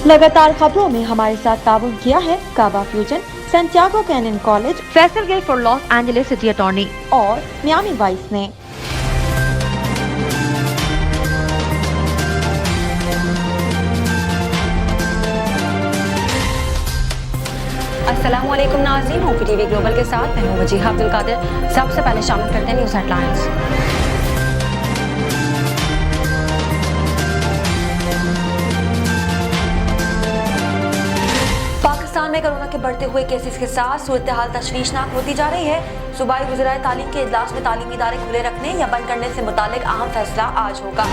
लगातार खबरों में हमारे साथ ताउन किया है काबा fusion, Santiago Canyon College, Faisal Gill for Los Angeles city attorney और मियामी वाइस ने। अस्सलामुअलैकुम नाज़रीन, होपी टीवी ग्लोबल के साथ मैं हूं वजीहा अब्दुल कादिर। सबसे पहले शामिल करते हैं न्यूज़ हेडलाइंस। पाकिस्तान में कोरोना के बढ़ते हुए केसेस के साथ सूरत हाल तशवीशनाक होती जा रही है। सूबाई वज़ीर तालीम के इजलास में तालीमी इदारे खुले रखने या बंद करने से मुतालिक अहम फैसला आज होगा।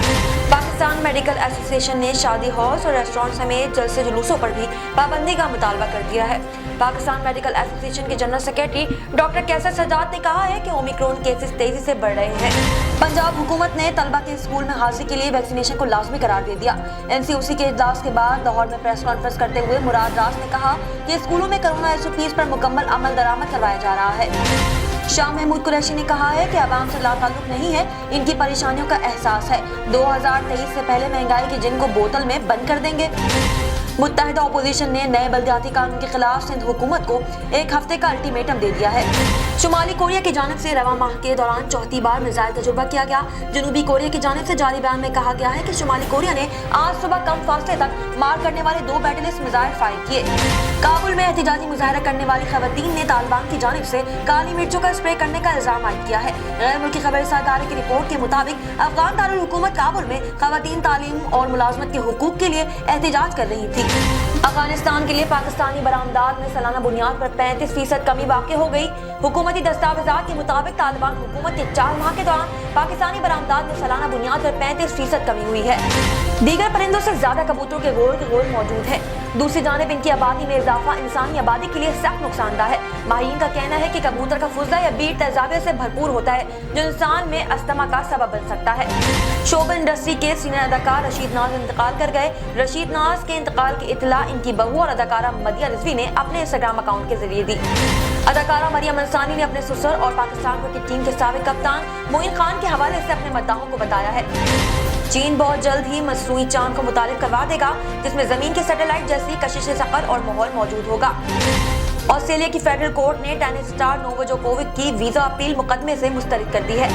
पाकिस्तान मेडिकल एसोसिएशन ने शादी हॉल्स और रेस्टोरेंट समेत जलसे जुलूसों पर भी पाबंदी का मुतालबा कर दिया है। पाकिस्तान मेडिकल एसोसिएशन के जनरल सेक्रेटरी डॉक्टर कैसर सजाद ने कहा है कि ओमिक्रॉन केसेस तेजी से बढ़ रहे हैं। पंजाब हुकूमत ने तलबा के स्कूल में हाजिरी के लिए वैक्सीनेशन को लाजमी करार दे दिया। एनसीओसी के इजलास के बाद लाहौर में प्रेस कॉन्फ्रेंस करते हुए मुराद रास ने कहा कि स्कूलों में कोरोना एसओपीज पर मुकम्मल अमल दरामद करवाया जा रहा है। शाह महमूद कुरैशी ने कहा है कि अवाम से लाताल्लुक नहीं है, इनकी परेशानियों का एहसास है। 2023 से पहले महंगाई की जिन को बोतल में बंद कर देंगे। मुत्तहिदा अपोजिशन ने नए बल्दियाती कानून के खिलाफ सिंध हुकूमत को एक हफ्ते का अल्टीमेटम दे दिया है। शुमाली कोरिया की जानिब से रवा माह के दौरान चौथी बार मिसाइल तजुर्बा किया गया। जनूबी कोरिया की जानिब से जारी बयान में कहा गया है कि शुमाली कोरिया ने आज सुबह कम फासले तक मार करने वाले 2 बैटलिस्ट मिसाइल फायर किए। काबुल में एहतिजाजी मुजाहरा करने वाली खवातीन ने तालिबान की जानिब से काली मिर्चों का स्प्रे करने का इल्जाम आयद किया है। गैर मुल्की खबरसार इदारे की रिपोर्ट के मुताबिक अफगान दारुल हुकूमत काबुल में खवातीन तालीम और मुलाजमत के हुकूक के लिए एहतिजाज कर रही थी। अफगानिस्तान के लिए पाकिस्तानी बरामदात में सालाना बुनियाद पर 35% कमी वाक़ई हो गई। हुकूमती दस्तावेज़ात के मुताबिक तालिबान हुकूमत के 4 माह के दौरान पाकिस्तानी बरामदात में सालाना बुनियाद पर 35% कमी हुई है। दीगर परिंदों से ज्यादा कबूतरों के गोल मौजूद है। दूसरी जानिब इनकी आबादी में इजाफा इंसानी आबादी के लिए सख्त नुकसानदा है। माहिरीन का कहना है कि कबूतर का फुजला या बीट तेजाबियत से भरपूर होता है, जो इंसान में अस्थमा का सबब बन सकता है। शोब इंडस्ट्री के सीनियर अदाकार रशीद नाज इंतकाल कर गए। रशीद नाज के इंतकाल की इतला इनकी बहू और अदाकारा मदिया रिजवी ने अपने इंस्टाग्राम अकाउंट के जरिए दी। अदाकारा मरियम अंसारी ने अपने ससुर और पाकिस्तान क्रिकेट टीम के साबिक कप्तान मोइन खान के हवाले से अपने मद्दाहों को बताया है। चीन बहुत जल्द ही मसनूई चांद को मुतारिफ करवा देगा, जिसमें जमीन के सैटेलाइट जैसी कशिश सफर और माहौल मौजूद होगा। ऑस्ट्रेलिया की फेडरल कोर्ट ने टेनिस स्टार नोवाक जोकोविक की वीजा अपील मुकदमे से मुस्तरद कर दी है।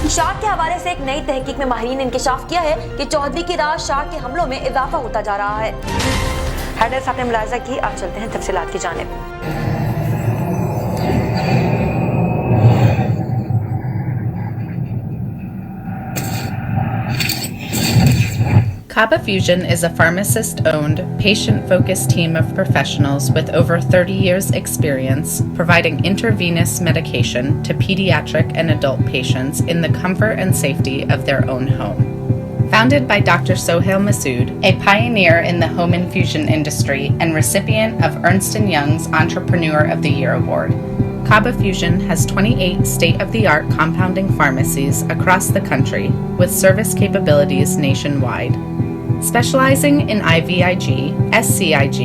शाह के हवाले से एक नई तहकीक में माहिरीन ने इंकशाफ किया है कि चौधरी की राज शाह के हमलों में इजाफा होता जा रहा है। हेडलाइंस आपने मुलाहिजा की, आप चलते हैं तफसीलात की जानिब। Kaba Fusion is a pharmacist-owned, patient-focused team of professionals with over 30 years' experience providing intravenous medication to pediatric and adult patients in the comfort and safety of their own home. Founded by Dr. Sohail Masood, a pioneer in the home infusion industry and recipient of Ernst & Young's Entrepreneur of the Year award, Kaba Fusion has 28 state-of-the-art compounding pharmacies across the country with service capabilities nationwide. Specializing in IVIG, SCIG,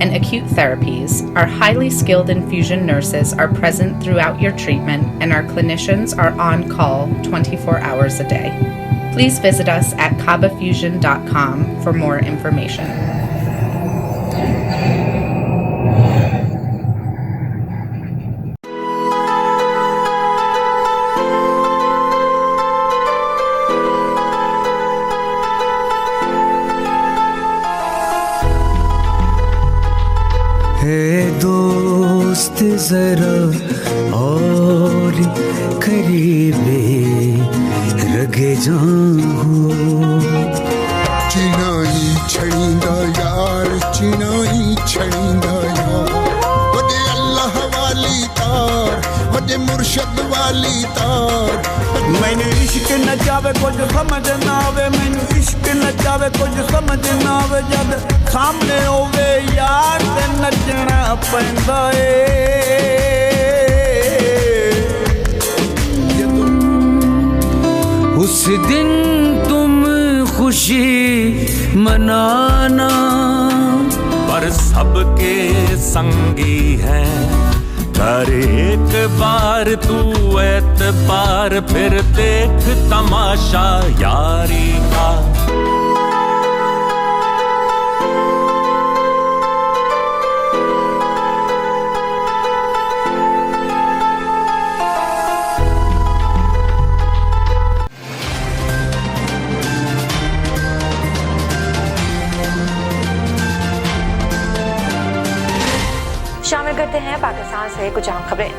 and acute therapies, our highly skilled infusion nurses are present throughout your treatment and our clinicians are on call 24 hours a day. Please visit us at kabafusion.com for more information. दोस्त जरा और करीबे रगे जाऊं चिनाई छड़ींदा यार चिनाई छड़ींदा यार वदे अल्लाह वाली तार वदे मुर्शद वाली तार मैंने इश्क न जावे कुछ समझ ना आवे मैंने इश्क न जावे कुछ समझ ना आवे जब सामने होवे यार ते नचना पैंदा उस दिन तुम खुशी मनाना पर सबके संगी हैं कर एक बार तू एतबार फिर देख तमाशा यारी का से कुछ अहम खबरें।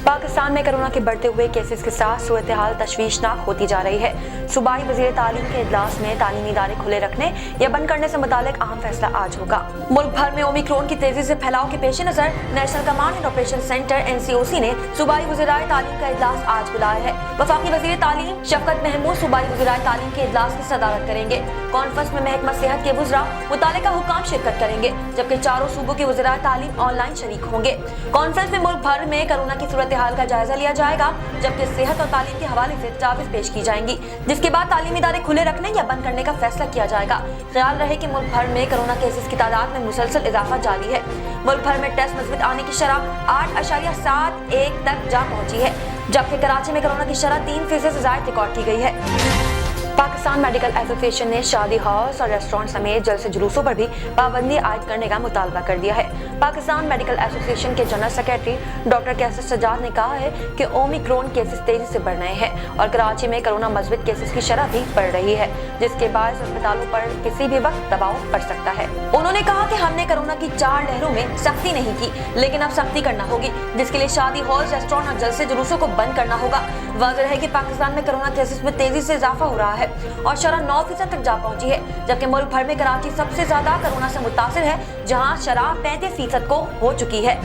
पाकिस्तान में कोरोना के बढ़ते हुए केसेस के साथ सूरत हाल तशवीशनाक होती जा रही है। सूबाई वज़ीर तालीम के इजलास में तालीमी इदारे खुले रखने या बंद करने से मुतालिक अहम फैसला आज होगा। मुल्क भर में ओमिक्रॉन की तेजी से फैलाव के पेश नजर national command and operation centre NCOC ने सूबाई वज़ीराए तालीम का इजलास आज बुलाया है। वफाकी वज़ीर तालीम शफकत महमूद सूबाई वज़ीराए तालीम के इजलास की सदारत करेंगे। कॉन्फ्रेंस में महकमा सेहत के वज़रा मुतालिका हुकाम शिरकत करेंगे, जबकि चारों सूबों के वज़ीराए तालीम ऑनलाइन शरीक होंगे। कॉन्फ्रेंस में मुल्क भर में कोरोना की सूरत हाल का जायजा लिया जाएगा, जबकि सेहत और तालीम के हवाले से तजावीज़ पेश की जाएंगी, जिसके बाद तालीमी इदारे खुले रखने या बंद करने का फैसला किया जाएगा। ख्याल रहे कि मुल्क भर में कोरोना केसेस की तादाद में मुसलसल इजाफा जारी है। मुल्क भर में टेस्ट मुस्बित आने की शरह 8.71 तक जा पहुंची है, जबकि कराची में कोरोना की शरह 3% से ज्यादा रिकॉर्ड की गई है। पाकिस्तान मेडिकल एसोसिएशन ने शादी हाउस और रेस्टोरेंट समेत जलसे जुलूसों पर भी पाबंदी आयद करने का मुतालबा कर दिया है। पाकिस्तान मेडिकल एसोसिएशन के जनरल सेक्रेटरी डॉक्टर कैसर सजाद ने कहा है कि ओमिक्रॉन केसेस तेजी से बढ़ रहे हैं और कराची में कोरोना मज़बूत केसेस की शरह भी बढ़ रही है, जिसके बाद अस्पतालों पर किसी भी वक्त दबाव पड़ सकता है। उन्होंने कहा कि हमने कोरोना की 4 लहरों में सख्ती नहीं की, लेकिन अब सख्ती करना होगी, जिसके लिए शादी हॉल, रेस्टोरेंट और जलसे जुलूसों को बंद करना होगा। वाज़ेह है कि पाकिस्तान में कोरोना केसेस में तेजी से इजाफा हो रहा है और शरह 9% तक जा पहुंची है, जबकि मुल्क भर में कराची सबसे ज्यादा कोरोना से मुतासिर है, जहां शरह 35% को हो चुकी है।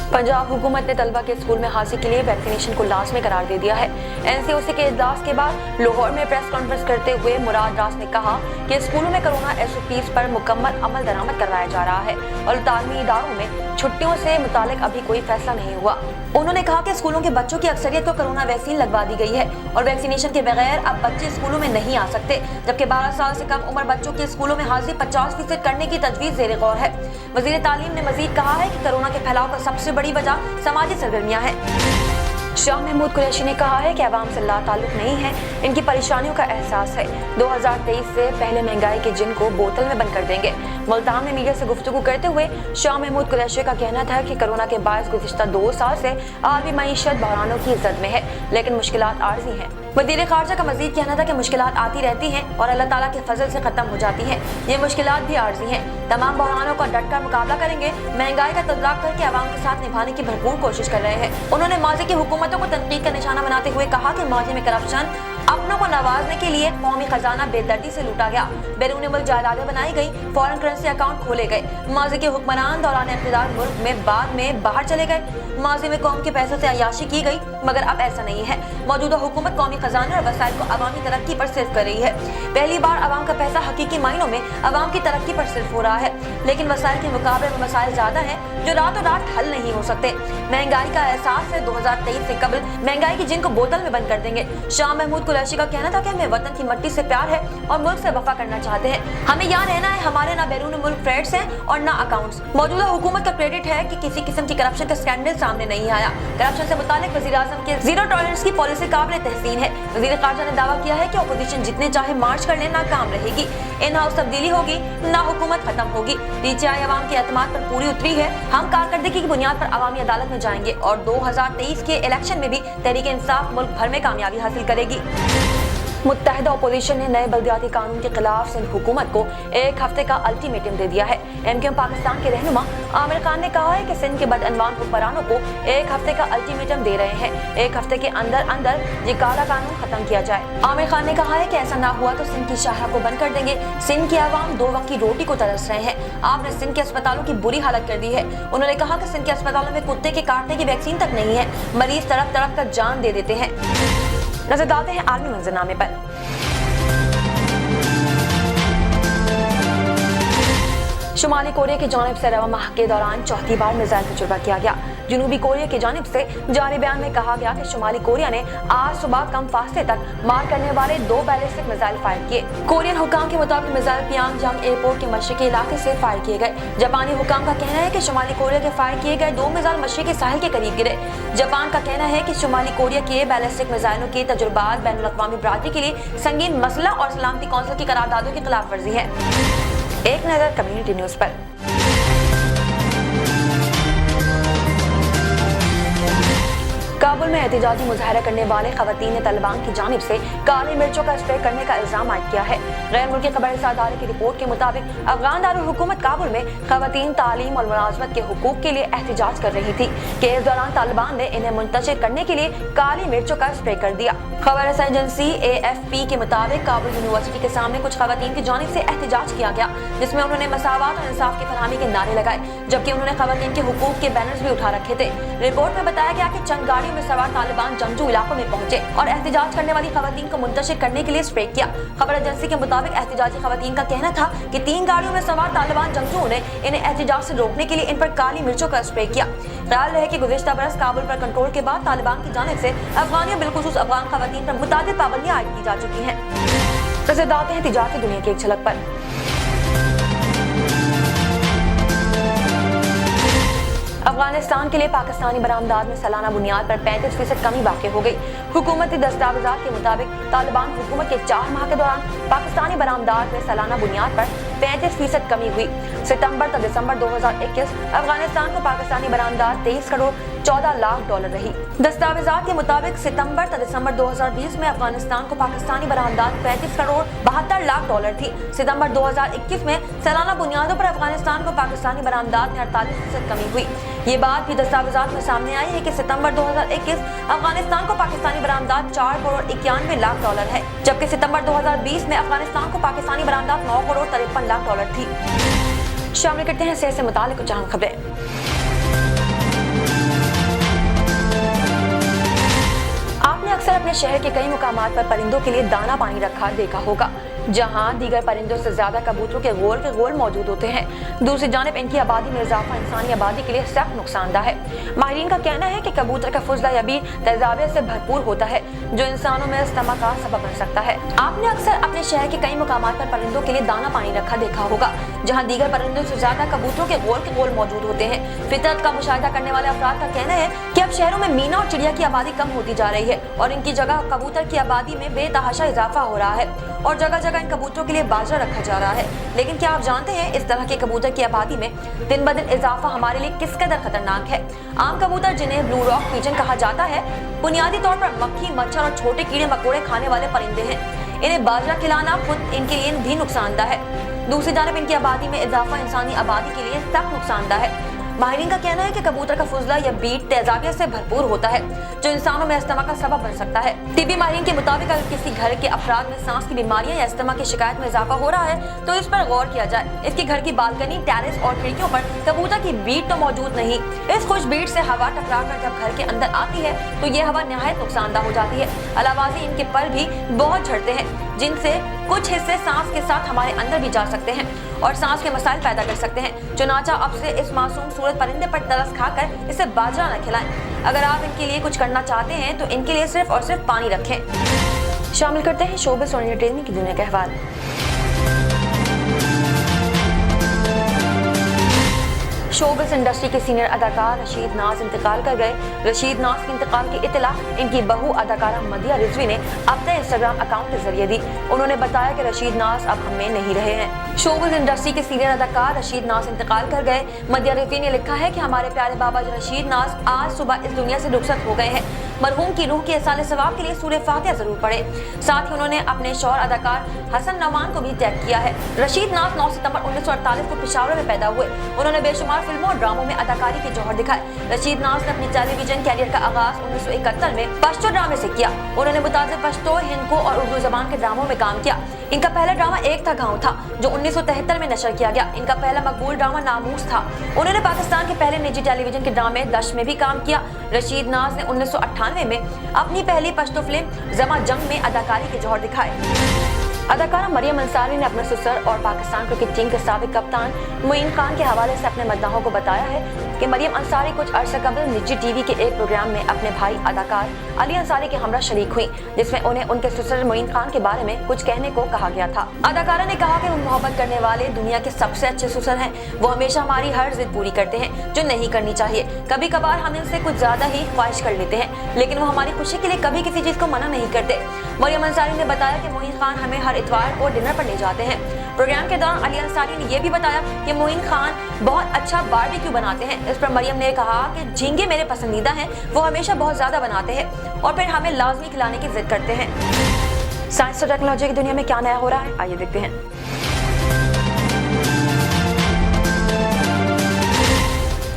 पंजाब हुकूमत ने तलबा के स्कूल में हाजिरी के लिए वैक्सीनेशन को लाजमी करार दे दिया है। NCOC के इजलास के बाद लाहौर में प्रेस कॉन्फ्रेंस करते हुए मुराद रास ने कहा कि स्कूलों में कोरोना SOPs पर मुकम्मल अमल दरामद करवाया जा रहा है और तालीमी इदारों में छुट्टियों से मुतालिक अभी कोई फैसला नहीं हुआ। उन्होंने कहा कि स्कूलों के बच्चों की अक्सरियत को कोरोना वैक्सीन लगवा दी गई है और वैक्सीनेशन के बगैर अब बच्चे स्कूलों में नहीं आ सकते, जबकि 12 साल से कम उम्र बच्चों के स्कूलों में हाजिरी 50% करने की तजवीज़ ज़ेर गौर है। वज़ीर तालीम ने मजीद कहा है कि कोरोना के फैलाव का सबसे बड़ी वजह समाजी सरगर्मियां हैं। शाह महमूद कुरैशी ने कहा है कि अवाम से ला ताल्लुक नहीं है, इनकी परेशानियों का एहसास है। 2023 से पहले महंगाई के जिन को बोतल में बंद कर देंगे। मुल्तान में मीडिया से गुफ्तगू करते हुए शाह महमूद कुरैशी का कहना था कि कोरोना के बायस गुज़िश्ता 2 साल से आलमी मईशत बहरानों की जद में है, लेकिन मुश्किलात आर्जी हैं। वज़ीर ख़ारजा का मज़ीद कहना था कि मुश्किलात आती रहती हैं और अल्लाह ताला के फजल से ख़त्म हो जाती हैं। ये मुश्किलात भी आर्जी हैं। तमाम बहरानों का डट कर मुकाबला करेंगे। महंगाई का तदराक करके आवाम के साथ निभाने की भरपूर कोशिश कर रहे हैं। उन्होंने माजी की हुकूमतों को तनकीद का निशाना बनाते हुए कहा कि माजी में करप्शन, अपनों को नवाजने के लिए कौमी खजाना बेदर्दी से लूटा गया, बैरून मुल्क जायदादें बनाई गई, फॉरेन करेंसी अकाउंट खोले गए। माजी के हुक्मरान दौरान इक़्तिदार मुल्क में बाद में बाहर चले गए। माजी में कौम के पैसों से अय्याशी की गई, मगर अब ऐसा नहीं है। मौजूदा हुकूमत कौमी खजाने और वसाइल को अवामी तरक्की पर सिर्फ कर रही है। पहली बार अवाम का पैसा हकीकी मायनों में अवाम की तरक्की पर सिर्फ हो रहा है, लेकिन वसाइल के मुकाबले में मसाइल ज्यादा हैं जो रातों रात हल नहीं हो सकते। महंगाई का एहसास है, 2023 से कबल महंगाई की जिन को बोतल में बंद कर देंगे। शाह महमूद कुरैशी का कहना था कि हमें वतन की मट्टी से प्यार है और मुल्क से वफा करना चाहते हैं। हमें यहाँ रहना है, हमारे ना बैरून मुल्क फ्रेड्स हैं और ना अकाउंट्स। मौजूदा हुकूमत का क्रेडिट है कि किसी किस्म की करप्शन का स्कैंडल सामने नहीं आया। करप्शन से मुतालिक वज़ीर आज़म के जीरो टॉलरेंस की पॉलिसी काबिल तहसीन है। वज़ीर ख़ारजा ने दावा किया है कि अपोजिशन जितने चाहे मार्च कर ले, नाकाम रहेगी। इन हाउस तब्दीली होगी, ना हुकूमत खत्म होगी। PTI अवाम के एतमाद पर पूरी उतरी है। हम कारकर्दगी की बुनियाद पर अवामी अदालत में जाएंगे और 2023 के इलेक्शन में भी तहरीक इंसाफ मुल्क भर में कामयाबी हासिल करेगी। मुत्तहिदा अपोजिशन ने नए बल्दियाती कानून के खिलाफ सिंध हुकूमत को 1 हफ्ते का अल्टीमेटम दे दिया है। MQM पाकिस्तान के रहनुमा आमिर खान ने कहा है कि सिंध के बदअनवान हुक्मरानों को 1 हफ्ते का अल्टीमेटम दे रहे हैं। 1 हफ्ते के अंदर अंदर ये काला कानून खत्म किया जाए। आमिर खान ने कहा है कि ऐसा ना हुआ तो सिंध की शाहरा को बंद कर देंगे। सिंध के अवाम 2 वक्त की रोटी को तरस रहे हैं। आपने सिंध के अस्पतालों की बुरी हालत कर दी है। उन्होंने कहा कि सिंध के अस्पतालों में कुत्ते के काटने की वैक्सीन तक नहीं है। मरीज तड़प तड़प कर जान दे देते हैं। नजर डालते हैं आलमी मंजरनामे पर। शुमाली कोरिया की जानिब से रवा माह के दौरान चौथी बार मिसाइल तजुर्बा किया गया। जनूबी कोरिया की जानिब से जारी बयान में कहा गया कि शुमाली कोरिया ने आज सुबह कम फासले तक मार करने वाले 2 बैलिस्टिक मिसाइल फायर किए। कोरियन हुकाम के मुताबिक मिसाइल पियांगयांग एयरपोर्ट के मशरकी इलाके से फायर किए गए। जापानी हुकाम का कहना है कि शुमाली कोरिया के फायर किए गए 2 मिसाइल मशरकी साहिल के करीब गिरे। जापान का कहना है कि शुमाली कोरिया के बैलिस्टिक मिसाइलों के तजुर्बात बैनुल-अक़वामी बरादरी के लिए संगीन मसला और सलामती कौंसिल की करारदादों की खिलाफ वर्जी है। एक नजर कम्युनिटी न्यूज पर। काबुल में एहतिजाजी मुजाहरा करने वाले खवातीन ने तालिबान की जानिब से काली मिर्चों का स्प्रे करने का इल्जाम आयद किया है। गैर मुल्की खबरसां इदारे की रिपोर्ट के मुताबिक अफगान दारुल हुकूमत काबुल में खवातीन तालीम और मुलाजमत के हुकूक के लिए एहतिजाज कर रही थी कि इस दौरान तालिबान ने इन्हें मुंतशिर करने के लिए काली मिर्चों का स्प्रे कर दिया। खबरसां एजेंसी AFP के मुताबिक काबुल यूनिवर्सिटी के सामने कुछ खवातीन की जानिब से एहतिजाज किया गया, जिसमें उन्होंने मसावत और इंसाफ की फरहमी के नारे लगाए, जबकि उन्होंने खवातीन के हुकूक के बैनर्स भी उठा रखे थे। रिपोर्ट में बताया गया कि चंद गाड़ियों में सवार तालिबान जंगजू इलाकों में पहुंचे और एहतिजाज करने वाली खवातीन को मुंतशिर करने के लिए स्प्रे किया। खबर एजेंसी के मुताबिक एहतिजाजी खवातीन का कहना था कि 3 गाड़ियों में सवार तालिबान जंगजुओं ने इन्हें एहतिजाज से रोकने के लिए इन पर काली मिर्चों का स्प्रे किया। ख्याल रहे कि गुज़िश्ता बरस काबुल पर कंट्रोल के बाद तालिबान की जानिब से अफगानियों बिलखुसूस अफगान खवातीन पर मुताबिक पाबंदियां आयद की जा चुकी हैं। नजर डालते हैं तिजारती दुनिया की एक झलक पर। अफगानिस्तान के लिए पाकिस्तानी बरामदात में सालाना बुनियाद पर 35% कमी वाक़ई हो गई। हुकूमती दस्तावेज़ात के मुताबिक तालिबान हुकूमत के 4 माह के दौरान पाकिस्तानी बरामदात में सालाना बुनियाद पर 35% कमी हुई। सितंबर तक दिसंबर 2021 अफगानिस्तान को पाकिस्तानी बरामदात 23 करोड़ 14 लाख डॉलर रही। दस्तावेज़ात के मुताबिक सितंबर तक दिसंबर 2020 में अफगानिस्तान को पाकिस्तानी बरामदात 35 करोड़ 72 लाख डॉलर थी। सितंबर 2021 में सालाना बुनियादों पर अफगानिस्तान को पाकिस्तानी बरामदात में 48% कमी हुई। ये बात भी दस्तावेज़ात में सामने आई है कि सितंबर 2021 अफगानिस्तान को पाकिस्तानी बरामदात 4 करोड़ 91 लाख डॉलर है, जबकि सितंबर 2020 में अफगानिस्तान को पाकिस्तानी बरामदात 9 करोड़ 53 लाख डॉलर थी। शामिल करते हैं सेहत से मुताल्लिक़ कुछ अहम खबरें। आपने अक्सर अपने शहर के कई मुकामात पर परिंदों के लिए दाना पानी रखा देखा होगा, जहां दीगर परिंदों से ज्यादा कबूतरों के गोल मौजूद होते हैं। दूसरी जानिब इनकी आबादी में इजाफा इंसानी आबादी के लिए सख्त नुकसानदा है। माहिरीन का कहना है कि कबूतर का फुजला या बीज तेजाबियत से भरपूर होता है, जो इंसानों में अस्थमा का सबब बन सकता है। आपने अक्सर अपने शहर के कई मुकामात पर परिंदों के लिए दाना पानी रखा देखा होगा, जहाँ दीगर परिंदों से ज्यादा कबूतरों के गोल मौजूद होते हैं। फितरत का मुशाहिदा करने वाले अफराद का कहना है कि अब शहरों में मीना और चिड़िया की आबादी कम होती जा रही है और इनकी जगह कबूतर की आबादी में बेतहाशा इजाफा हो रहा है और जगह जगह इन कबूतरों के लिए बाजरा रखा जा रहा है। लेकिन क्या आप जानते हैं इस तरह के कबूतर की आबादी में दिन ब दिन इजाफा हमारे लिए किस कदर खतरनाक है। आम कबूतर जिन्हें ब्लू रॉक पिजन कहा जाता है, बुनियादी तौर पर मक्खी, मच्छर और छोटे कीड़े मकोड़े खाने वाले परिंदे हैं। इन्हें बाजरा खिलाना खुद इनके लिए भी नुकसानदा है। दूसरी जानब इनकी आबादी में इजाफा इंसानी आबादी के लिए सख्त नुकसानदा है। माहिरीन का कहना है कि कबूतर का फुजला या बीट तेजाबियत से भरपूर होता है, जो इंसानों में अस्थमा का सबब बन सकता है। टिब्बी माहिरीन के मुताबिक अगर किसी घर के अफराद में सांस की बीमारियां या अस्थमा की शिकायत में इजाफा हो रहा है तो इस पर गौर किया जाए। इसके घर की बालकनी, टेरेस और खिड़कियों पर कबूतर की बीट तो मौजूद नहीं। इस खुश बीट से हवा टकरा कर जब घर के अंदर आती है तो ये हवा नहायत नुकसानदा हो जाती है। अलावाज़ी इनके पर भी बहुत झड़ते हैं, जिनसे कुछ हिस्से सांस के साथ हमारे अंदर भी जा सकते हैं और सांस के मसाइल पैदा कर सकते हैं। चुनाचा अब से इस मासूम सूरत परिंदे पर तरस खाकर इसे बाजरा न खिलाएं। अगर आप इनके लिए कुछ करना चाहते हैं तो इनके लिए सिर्फ और सिर्फ पानी रखें। शामिल करते हैं शोबिज़ और एंटरटेनमेंट की दुनिया के अहवाल। शोबिज़ इंडस्ट्री के सीनियर अदाकार रशीद नाज इंतकाल कर गए। रशीद नाज के इंतकाल की इत्तला इनकी बहू अदाकारा मदिया रिजवी ने अपने इंस्टाग्राम अकाउंट के जरिए दी। उन्होंने बताया कि रशीद नाज अब हम में नहीं रहे हैं। शोबिज़ इंडस्ट्री के सीनियर अदाकार रशीद नाज इंतकाल कर गए। मदिया रिजवी ने लिखा है कि हमारे प्यारे बाबा रशीद नाज आज सुबह इस दुनिया से रुखसत हो गए हैं। मरहूम की रूह के इसाले सवाब के लिए सूरह फातिहा जरूर पढ़े। साथ ही उन्होंने अपने शौहर अदाकार हसन नवान को भी टैग किया है। रशीद नाज 9 सितंबर 1948 को पेशावर में पैदा हुए। उन्होंने बेशुमार फिल्मों और ड्रामों में अदाकारी के जौहर दिखाए। रशीद नाज ने अपनी टेलीविजन कैरियर का आगाज 1971 में पश्तो ड्रामे से किया। उन्होंने मुताबिक पश्तो, हिंदको और उर्दू जबान के ड्रामों में काम किया। इनका पहला ड्रामा एक था गाँव था, जो 1973 में नशर किया गया। इनका पहला मकबूल ड्रामा नामूस था। उन्होंने पाकिस्तान के पहले निजी टेलीविजन के ड्रामे दश में भी काम किया। रशीद नाज ने 1998 में अपनी पहली पश्तो फिल्म जमा जंग में अदाकारी के जौहर दिखाए। अदाकारा मरियम अंसारी ने अपने ससुर और पाकिस्तान क्रिकेट टीम के साबिक कप्तान मोइन खान के हवाले से अपने मद्दाहों को बताया है कि मरियम अंसारी कुछ अरसे कबल निजी टीवी के एक प्रोग्राम में अपने भाई अदाकार अली अंसारी के हमरा शरीक हुई, जिसमें उन्हें उनके ससुर मोइन खान के बारे में कुछ कहने को कहा गया था। अदाकारा ने कहा कि वो मोहब्बत करने वाले दुनिया के सबसे अच्छे ससुर हैं। वो हमेशा हमारी हर जिद पूरी करते हैं जो नहीं करनी चाहिए। कभी कभार हम इनसे कुछ ज्यादा ही ख्वाहिश कर लेते हैं, लेकिन वो हमारी खुशी के लिए कभी किसी चीज को मना नहीं करते। मरियम अंसारी ने बताया कि मोइन खान हमें हर इतवार को डिनर पर ले जाते हैं। प्रोग्राम के दौरान अली अंसारी ने यह भी बताया कि मोइन खान बहुत अच्छा बारबेक्यू बनाते हैं। इस पर मरियम ने कहा कि झींगे मेरे पसंदीदा हैं, वो हमेशा बहुत ज्यादा बनाते हैं और फिर हमें लाजमी खिलाने की जिद करते हैं। साइंस और टेक्नोलॉजी की दुनिया में क्या नया हो रहा है, आइए देखते हैं।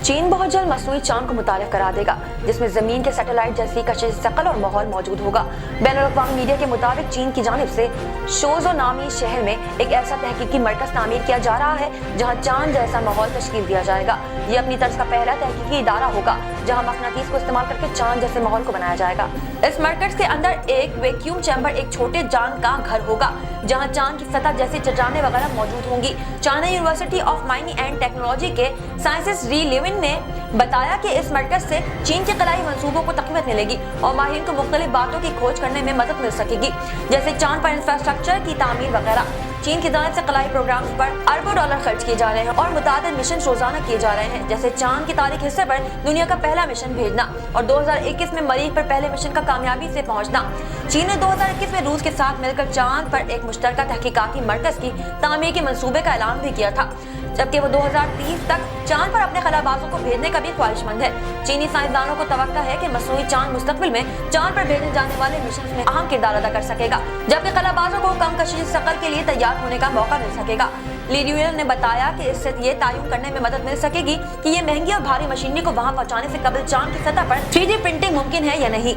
चीन बहुत जल्द मसनूई चांद को मुतारिफ करा देगा, जिसमें जमीन के सैटेलाइट जैसी कशिश शक्ल और माहौल मौजूद होगा। बैनुल-अक़वामी मीडिया के मुताबिक चीन की जानिब से शोजो नामी शहर में एक ऐसा तहकीकी मरकज तामीर किया जा रहा है जहां चांद जैसा माहौल तश्कील दिया जाएगा। ये अपनी तर्ज का पहला तहकीकी इदारा होगा जहां मकनातीस को इस्तेमाल करके चांद जैसे माहौल को बनाया जाएगा। इस मरकज के अंदर एक वैक्यूम चैम्बर, एक छोटे चांद का घर होगा जहां चांद की सतह जैसी चट्टानें वगैरह मौजूद होंगी। China university of mining and technology के साइंटिस्ट री लेविन ने बताया कि इस मरकज से चीन के खलाई मंसूबों को तकवीत मिलेगी और माहिरीन को मुख्तलिफ बातों की खोज करने में मदद मिल सकेगी, जैसे चांद पर इंफ्रास्ट्रक्चर की तामीर वगैरह। चीन की जानिब से खलाई प्रोग्राम्स पर अरबों डॉलर खर्च किए जा रहे हैं और मुतादिद मिशन रोजाना किए जा रहे हैं, जैसे चांद की तारीख हिस्से पर दुनिया का पहला मिशन भेजना और 2021 में मरीख पर पहले मिशन का कामयाबी से पहुंचना। चीन ने 2021 में रूस के साथ मिलकर चांद पर एक मुश्तरका तहकीकाती मरकज की तामीर के मंसूबे का ऐलान भी किया था, जबकि वो 2030 तक चांद पर अपने खलाबाजों को भेजने का भी ख्वाहिशमंद है। चीनी साइंसदानों को तवक्का है कि मसनूई चांद मुस्तकबिल में चांद पर भेजे जाने वाले मिशन में अहम किरदार अदा कर सकेगा, जबकि खलाबाजों को कम कशिश शक्ल के लिए तैयार होने का मौका मिल सकेगा। लीड्यूएल ने बताया कि इससे ये तयन करने में मदद मिल सकेगी कि ये महंगी और भारी मशीनरी को वहां पहुंचाने से कबल चांद की सतह पर 3D प्रिंटिंग मुमकिन है या नहीं।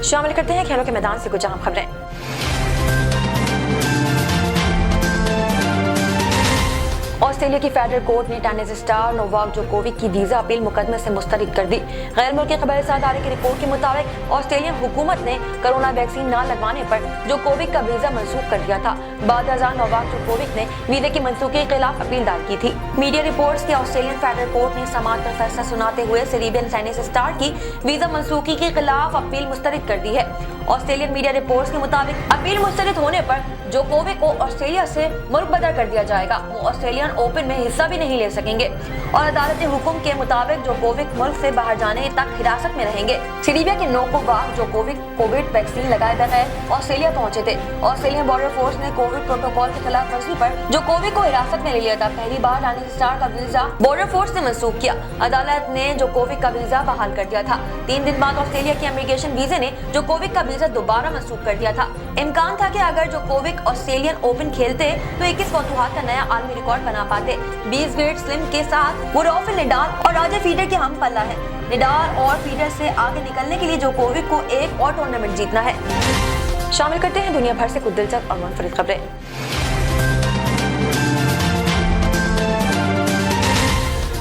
शामिल करते हैं खेलों के मैदान से कुछ अहम खबरें। ऑस्ट्रेलिया की फेडरल कोर्ट ने टेनिस स्टार नोवाक जोकोविक की वीजा अपील मुकदमे से मुस्तरद कर दी। गैर मुल्की खबरसार इदारे की रिपोर्ट के मुताबिक ऑस्ट्रेलियन हुकूमत ने कोरोना वैक्सीन न लगवाने पर जोकोविक का वीजा मंसूख कर दिया था। बाद नोवाक जोकोविक ने वीजे की मंसूखी के खिलाफ अपील दायर की थी। मीडिया रिपोर्ट्स के ऑस्ट्रेलियन फेडरल कोर्ट ने समाअत पर फैसला सुनाते हुए सेरेबियन टेनिस स्टार की वीजा मंसूखी के खिलाफ अपील मुस्तरद कर दी है। ऑस्ट्रेलियन मीडिया रिपोर्ट्स के मुताबिक अपील मुस्तरद होने पर जोकोविक को ऑस्ट्रेलिया से मुल्क बदर कर दिया जाएगा। वो ऑस्ट्रेलियन ओपन में हिस्सा भी नहीं ले सकेंगे और अदालती हुक्म के मुताबिक जोकोविक मुल्क से बाहर जाने तक हिरासत में रहेंगे। सीरिया के नोवाक जोकोविक कोविड वैक्सीन लगाए बगैर ऑस्ट्रेलिया पहुंचे थे। ऑस्ट्रेलियन बॉर्डर फोर्स ने कोविड प्रोटोकॉल के खिलाफ वर्जी पर जोकोविक को हिरासत में ले लिया था। पहली बार टेनिस स्टार का वीजा बॉर्डर फोर्स ने मंसूख किया। अदालत ने जोकोविक का वीजा बहाल कर दिया था। 3 दिन बाद ऑस्ट्रेलिया के इमिग्रेशन वीजे ने जोकोविक का वीजा दोबारा मंसूख कर दिया था। इम्कान था कि अगर जोकोविक ऑस्ट्रेलियन ओपन खेलते तो 21 फतूहात का नया आलमी रिकॉर्ड बना पाते। 20 ग्रेट स्लिम के साथ वो राफेल नडाल और रॉजर फेडरर के हम पल्ला है। नडाल और फेडरर से आगे निकलने के लिए जोकोविक को एक और टूर्नामेंट जीतना है। शामिल करते हैं दुनिया भर से कुछ दिलचस्प और मुनफरिद खबरें।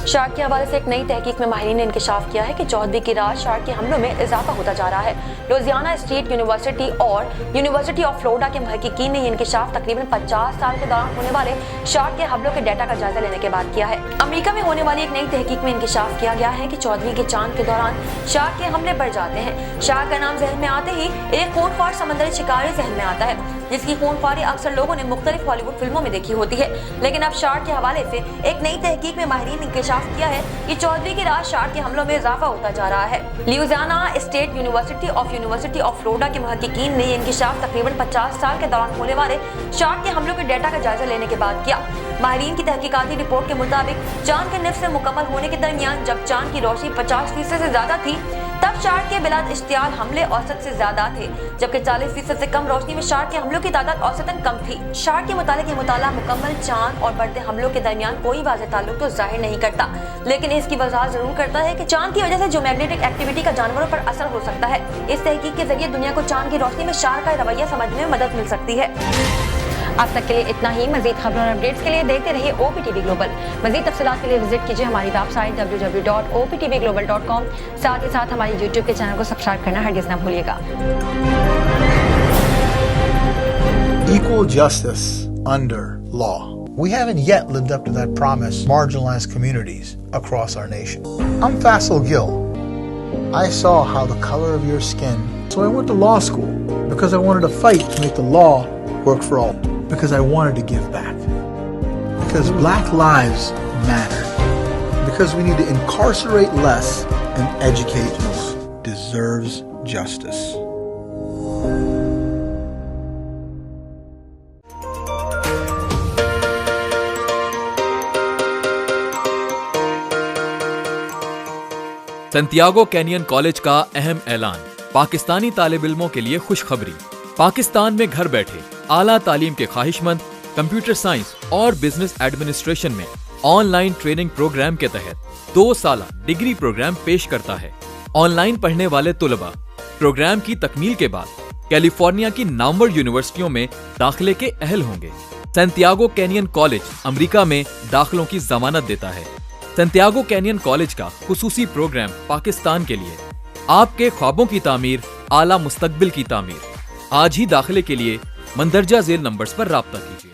शार्क के हवाले से एक नई तहकीक में माहिरीन ने इंकशाफ किया है कि चौधरी की रात शार्क के हमलों में इजाफा होता जा रहा है। लुइसियाना स्टेट यूनिवर्सिटी और यूनिवर्सिटी ऑफ फ्लोरिडा के महकीकीन ने इंकशाफ तकरीबन 50 साल के दौरान होने वाले शार्क के हमलों के डाटा का जायजा लेने के बाद किया है। अमेरिका में होने वाली एक नई तहकीक में इंकशाफ किया गया है कि चौधरी के चांद के दौरान शार्क के हमले बढ़ जाते हैं। शार्क का नाम जहन में आते ही एक खूनख्वार समंदरी शिकारी जहन में आता है, जिसकी खूनख्वारी अक्सर लोगों ने मुख्तलिफ हॉलीवुड फिल्मों में देखी होती है। लेकिन अब शार्क के हवाले से एक नई तहकीक में माहिरीन ने इंकशाफ किया है कि चौधरी की रात शार्क के हमलों में इजाफा होता जा रहा है। Louisiana state university of Florida के महकीकीन ने ये इंकशाफ तकरीबन 50 साल के दौरान होने वाले शार्क के हमलों के डाटा का जायजा लेने के बाद किया। माहिरीन की तहकीकाती रिपोर्ट के मुताबिक चांद के निफ्स से मुकम्मल होने के दरमियान जब चांद की रोशनी 50% से ज्यादा थी, तब शार्क के बिलाद इश्तियाल हमले औसत से ज्यादा थे, जबकि 40% से कम रोशनी में शार्क के हमलों की तादाद औसतन कम थी। शार्क के मुतालिक ये मुताला मुकम्मल चांद और बढ़ते हमलों के दरमियान कोई वाज़ेह ताल्लुक तो जाहिर नहीं करता, लेकिन इसकी वजाहत जरूर करता है कि चांद की वजह से जो मैग्नेटिक एक्टिविटी का जानवरों पर असर हो सकता है। इस तहकीक के जरिए दुनिया को चांद की रोशनी में शार्क का रवैया समझने में मदद मिल सकती है। अब तक के लिए इतना ही। मजीद खबरों और अपडेट्स के लिए देखते रहिए OPTV ग्लोबल। मजीद तफसीलात के लिए विजिट कीजिए हमारी वेबसाइट www.optvglobal.com। साथ ही साथ हमारी YouTube के चैनल को सब्सक्राइब करना हरगिज़ ना भूलिएगा। Equal justice under law. We haven't yet lived up to that promise marginalized communities across our nation. I'm Faisal Gill. I saw how the color of your skin, so I went to law school because I wanted to fight to make the law work for all. Because I wanted to give back. Because black lives matter. Because we need to incarcerate less and educate more. Deserves justice. سنتیاگو canyon college کا اہم اعلان، پاکستانی طالب علموں کے لیے خوشخبری۔ پاکستان میں گھر بیٹھے اعلیٰ تعلیم کے خواہش مند کمپیوٹر سائنس اور بزنس ایڈمنسٹریشن میں آن لائن ٹریننگ پروگرام کے تحت 2 سالہ ڈگری پروگرام پیش کرتا ہے۔ آن لائن پڑھنے والے طلباء پروگرام کی تکمیل کے بعد کیلیفورنیا کی نامور یونیورسٹیوں میں داخلے کے اہل ہوں گے۔ سنتیاگو کینین کالج امریکہ میں داخلوں کی ضمانت دیتا ہے۔ سنتیاگو کینین کالج کا خصوصی پروگرام پاکستان کے لیے، آپ کے خوابوں کی تعمیر، اعلیٰ مستقبل کی تعمیر۔ آج ہی داخلے کے لیے مندرجہ ذیل نمبرز پر رابطہ کیجیے۔